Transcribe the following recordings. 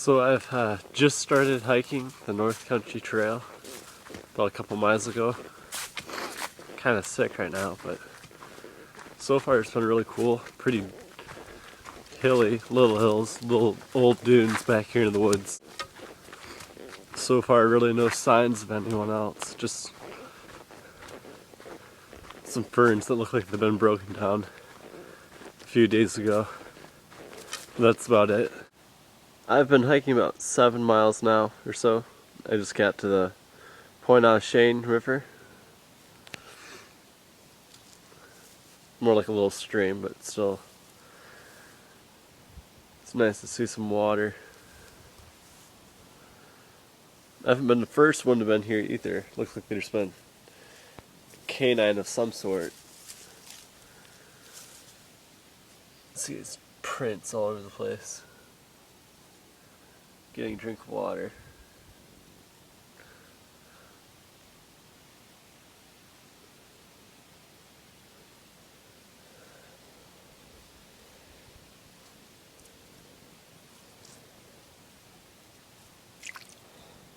So I've just started hiking the North Country Trail about a couple miles ago. Kind of sick right now, but so far it's been really cool. Pretty hilly, little hills, little old dunes back here in the woods. So far really no signs of anyone else, just some ferns that look like they've been broken down a few days ago. That's about it. I've been hiking about 7 miles now or so. I just got to the Point au Chien River. More like a little stream, but still, it's nice to see some water. I haven't been the first one to been here either. Looks like there's been a canine of some sort. See its prints all over the place. Getting a drink of water.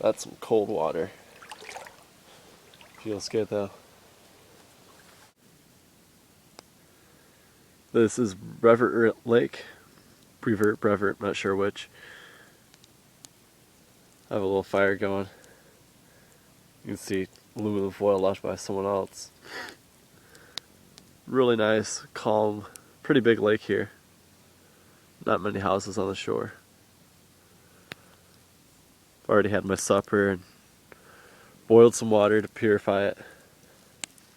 That's some cold water. Feels good though. This is Brevert Lake. Brevert, not sure which. I have a little fire going. You can see aluminum foil left by someone else. Really nice, calm, pretty big lake here. Not many houses on the shore. I've already had my supper and boiled some water to purify it.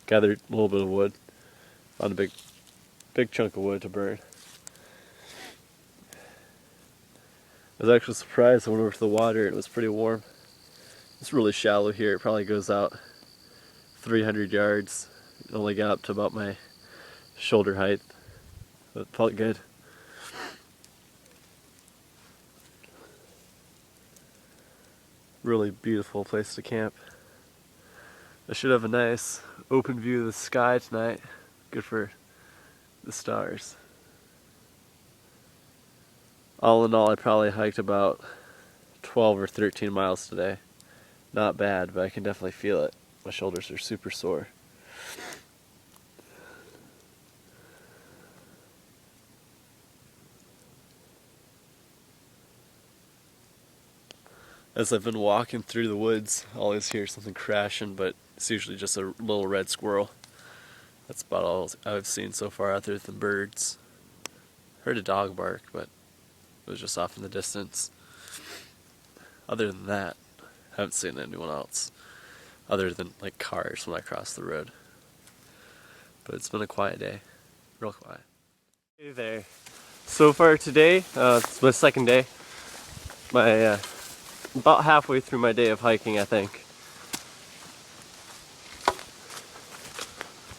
Gathered a little bit of wood. Found a big chunk of wood to burn. I was actually surprised. I went over to the water and it was pretty warm. It's really shallow here. It probably goes out 300 yards. It only got up to about my shoulder height. But it felt good. Really beautiful place to camp. I should have a nice open view of the sky tonight. Good for the stars. All in all, I probably hiked about 12 or 13 miles today. Not bad, but I can definitely feel it. My shoulders are super sore. As I've been walking through the woods, I always hear something crashing, but it's usually just a little red squirrel. That's about all I've seen so far other than birds. Heard a dog bark, but it was just off in the distance. Other than that, I haven't seen anyone else. Other than like cars when I cross the road. But it's been a quiet day. Real quiet. Hey there. So far today, it's my second day. About halfway through my day of hiking, I think.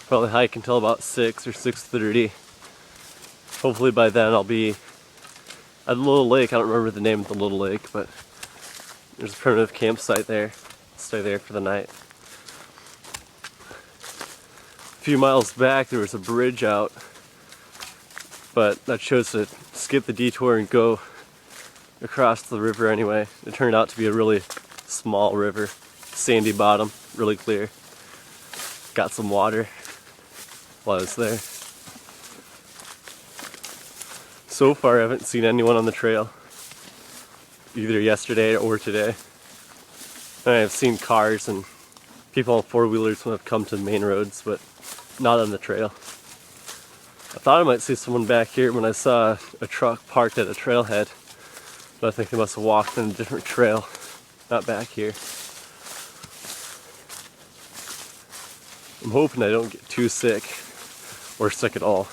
Probably hike until about 6 or 6:30. Hopefully by then I'll be at a little lake. I don't remember the name of the little lake, but there's a primitive campsite there. Stay there for the night. A few miles back there was a bridge out, but I chose to skip the detour and go across the river anyway. It turned out to be a really small river, sandy bottom, really clear. Got some water while I was there. So far I haven't seen anyone on the trail, either yesterday or today. And I've seen cars and people on four-wheelers when I've come to the main roads, but not on the trail. I thought I might see someone back here when I saw a truck parked at a trailhead, but I think they must have walked on a different trail, not back here. I'm hoping I don't get too sick, or sick at all.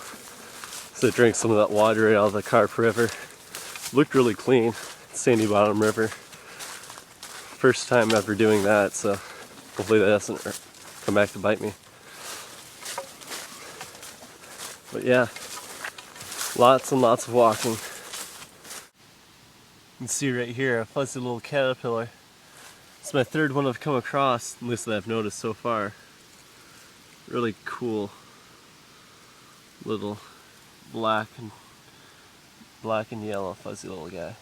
So I drank some of that water right out of the Carp River. Looked really clean, sandy bottom river. First time ever doing that, so hopefully that doesn't come back to bite me. But yeah, lots and lots of walking. You can see right here a fuzzy little caterpillar. It's my third one I've come across, at least that I've noticed so far. Really cool little black and yellow fuzzy little guy.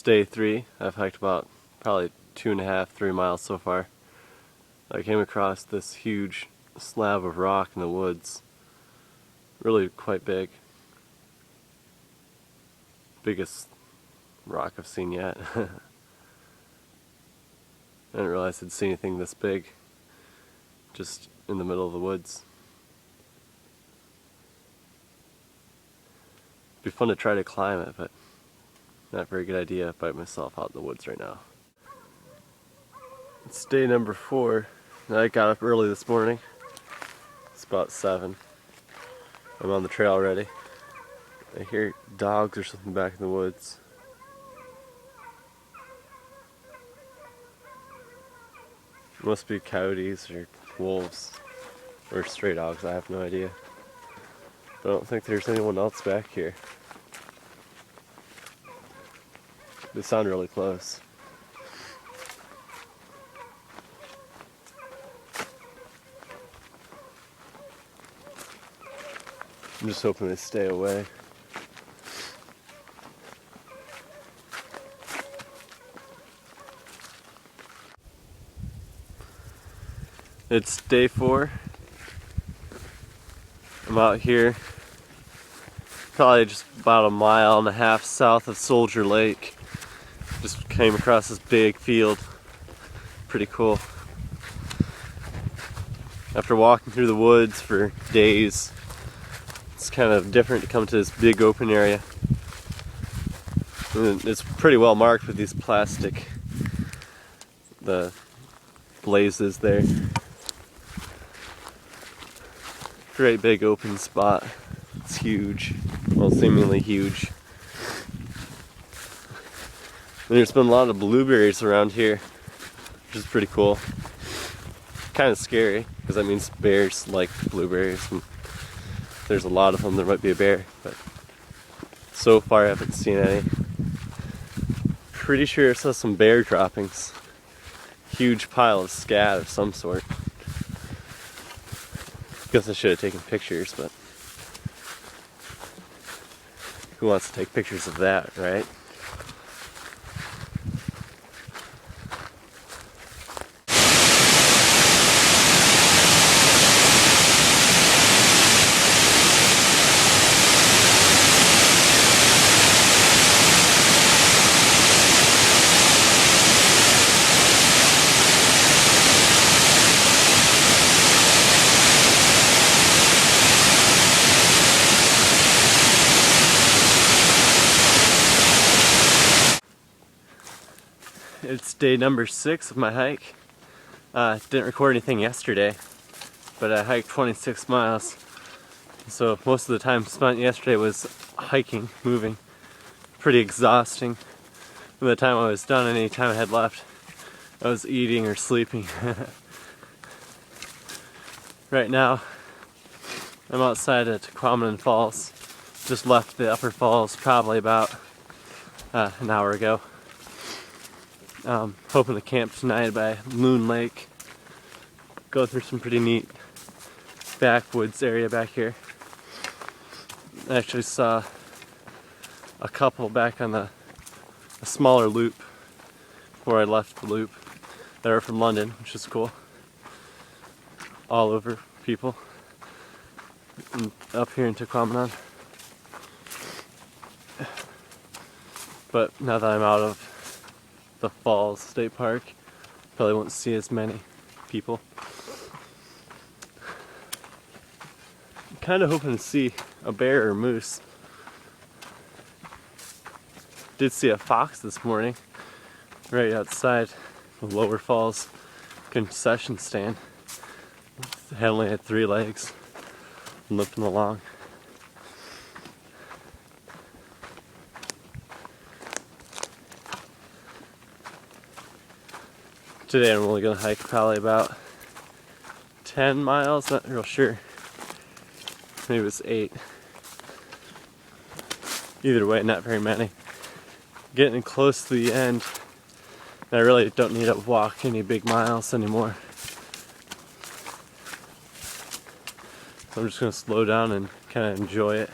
It's day 3. I've hiked about probably 2.5, 3 miles so far. I came across this huge slab of rock in the woods. Really quite big. Biggest rock I've seen yet. I didn't realize I'd seen anything this big just in the middle of the woods. It'd be fun to try to climb it, but not a very good idea by myself out in the woods right now. It's day number 4. I got up early this morning. It's about 7. I'm on the trail already. I hear dogs or something back in the woods. Must be coyotes or wolves or stray dogs, I have no idea. But I don't think there's anyone else back here. They sound really close. I'm just hoping they stay away. It's day 4. I'm out here, probably just about 1.5 miles south of Soldier Lake. Just came across this big field. Pretty cool. After walking through the woods for days, it's kind of different to come to this big open area. And it's pretty well marked with these plastic, the blazes there. Great big open spot. It's huge. Well, seemingly huge. And there's been a lot of blueberries around here, which is pretty cool. Kind of scary, because that means bears like blueberries. And there's a lot of them, there might be a bear, but so far I haven't seen any. Pretty sure it says some bear droppings. Huge pile of scat of some sort. Guess I should have taken pictures, but who wants to take pictures of that, right? It's day number 6 of my hike. Didn't record anything yesterday, but I hiked 26 miles. So most of the time spent yesterday was hiking, moving. Pretty exhausting. By the time I was done, any time I had left, I was eating or sleeping. Right now, I'm outside at Tequamanon Falls. Just left the upper falls probably about an hour ago. Hoping to camp tonight by Loon Lake. Go through some pretty neat backwoods area back here. I actually saw a couple back on a smaller loop before I left the loop. They were from London, which is cool. All over people. And up here in Tequamanon. But now that I'm out of the Falls State Park, probably won't see as many people. Kind of hoping to see a bear or moose. Did see a fox this morning right outside the Lower Falls concession stand. It only had 3 legs, limping along. Today I'm only going to hike probably about 10 miles, not real sure. Maybe it was 8. Either way, not very many. Getting close to the end, and I really don't need to walk any big miles anymore. So I'm just going to slow down and kind of enjoy it.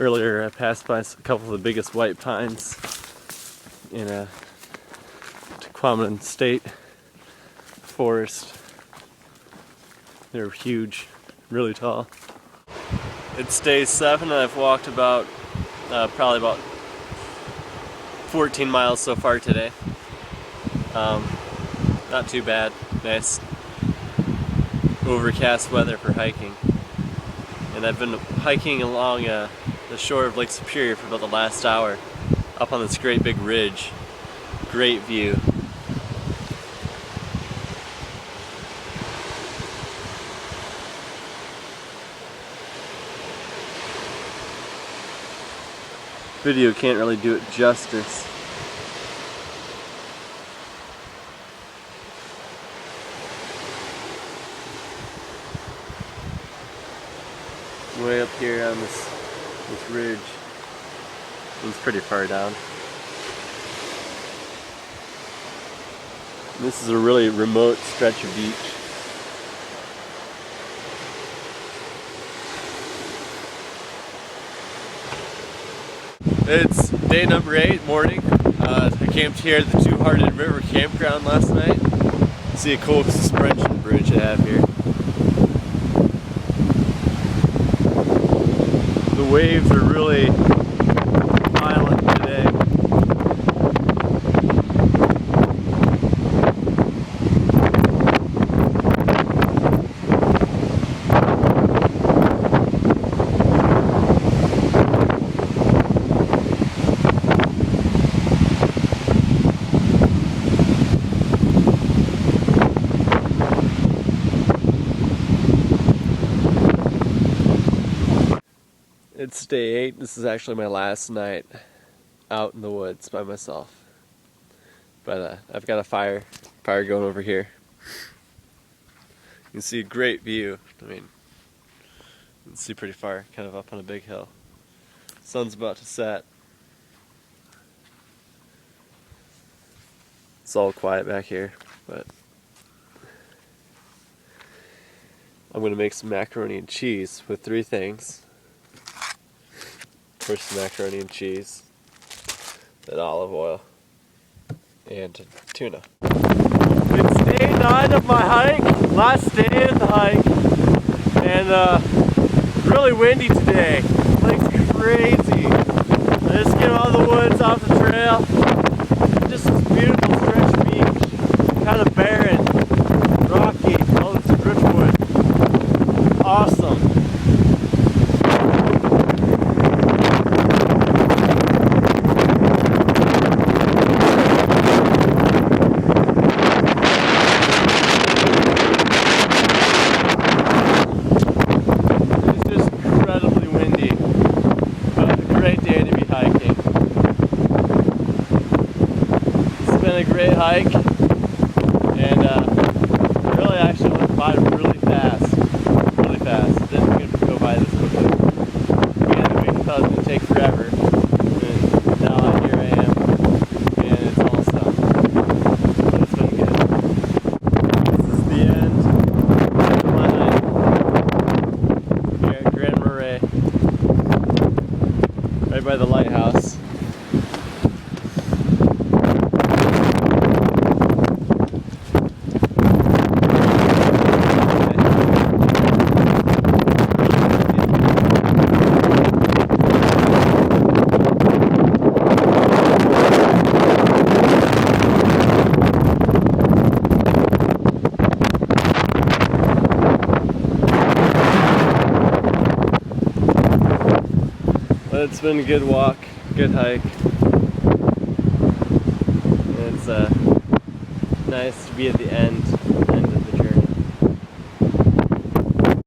Earlier I passed by a couple of the biggest white pines in a Tequaman State Forest. They're huge, really tall. It's day 7 and I've walked about probably about 14 miles so far today. Not too bad. Nice overcast weather for hiking. And I've been hiking along the shore of Lake Superior for about the last hour, up on this great big ridge. Great view. Video can't really do it justice. Way up here on this ridge. It's pretty far down. This is a really remote stretch of beach. It's day number 8, morning. I camped here at the Two-Hearted River Campground last night. See a cool suspension bridge I have here. The waves are really violent today. It's day 8. This is actually my last night out in the woods by myself. But I've got a fire going over here. You can see a great view. I mean, you can see pretty far, kind of up on a big hill. Sun's about to set. It's all quiet back here, but I'm gonna make some macaroni and cheese with 3 things. First, macaroni and cheese, then olive oil, and tuna. It's day 9 of my hike, last day of the hike, and really windy today. Like crazy. I just came out of the woods, off the trail. Just this beautiful stretch of beach, kind of barren, rocky, all this driftwood. Awesome. A great hike, and really actually went by really fast. Didn't think it would go by this quickly. And we thought it was going to take forever, and now here I am, and it's almost done. But it's been good. This is the end of my night here at Grand Marais, right by the lighthouse. It's been a good walk, good hike. It's nice to be at the end.